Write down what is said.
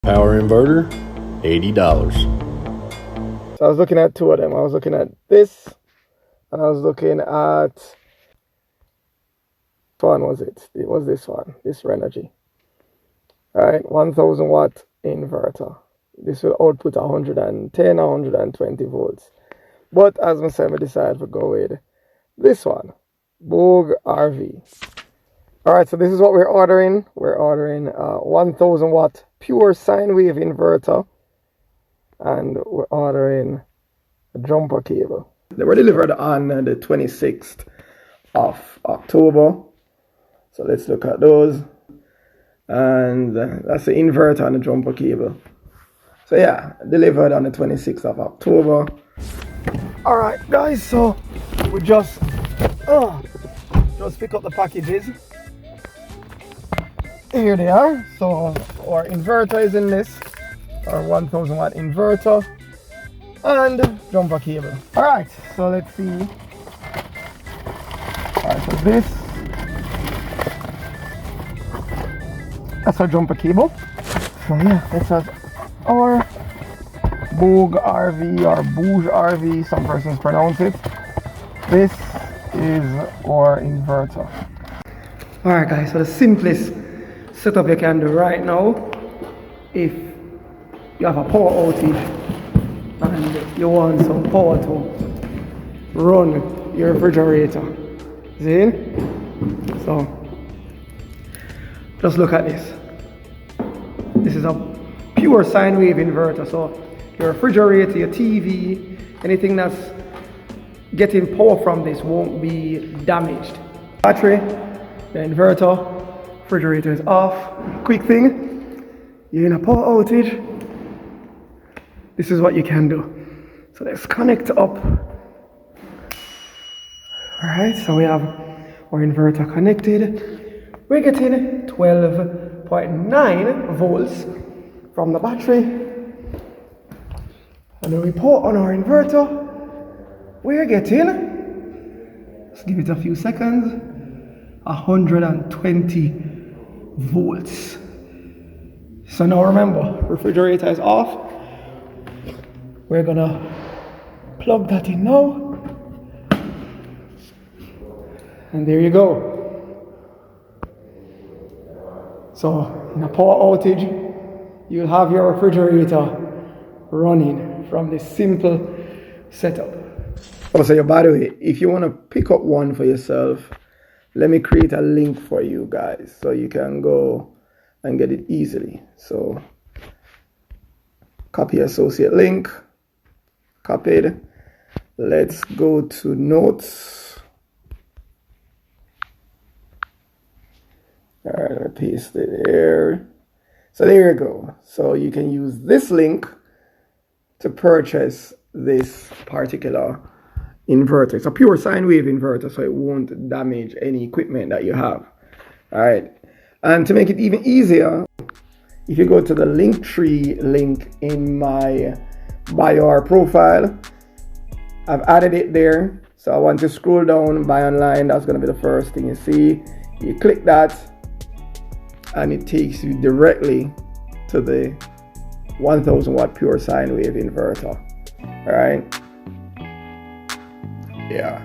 Power inverter, $80. So I was looking at two of them. I was looking at this, and I was looking at, which one was it? It was this one, this Renogy. Alright, 1000 watt inverter. This will output 110 or 120 volts. But as I said, I decided to go with this one, Boog RV. Alright, so this is what we're ordering. We're ordering a 1000 watt pure sine wave inverter. And we're ordering a jumper cable. They were delivered on the 26th of October. So let's look at those. And that's the inverter and the jumper cable. So yeah, delivered on the 26th of October. Alright guys, so we just pick up the packages. Here they are. So our inverter is in this. Our 1000 watt inverter and jumper cable. Alright, so let's see. Alright, so that's our jumper cable. So yeah, this is our Boog RV or Bouge RV, some persons pronounce it. This is our inverter. Alright guys, so the simplest setup you can do right now, if you have a power outage and you want some power to run your refrigerator. See? So just look at this. This is a pure sine wave inverter. So your refrigerator, your TV, anything that's getting power from this won't be damaged. Battery, the inverter, refrigerator is off. Quick thing, you're in a power outage, this is what you can do. So let's connect up. Alright, so we have our inverter connected. We're getting 12.9 volts from the battery. And the report on our inverter, we're getting, let's give it a few seconds, 120 volts. So now remember, refrigerator is off. We're gonna plug that in now. And there you go. So in a power outage, you'll have your refrigerator running from this simple setup. Also, by the way, if you want to pick up one for yourself, let me create a link for you guys so you can go and get it easily. So copy associate link, copied. Let's go to notes. All right, I paste it there. So there you go. So you can use this link to purchase this particular inverter. It's a pure sine wave inverter, so it won't damage any equipment that you have. All right. And to make it even easier, if you go to the Linktree link in my bio or profile, I've added it there. So I want to scroll down, buy online. That's going to be the first thing you see. You click that, and it takes you directly to the 1000 watt pure sine wave inverter. All right. Yeah.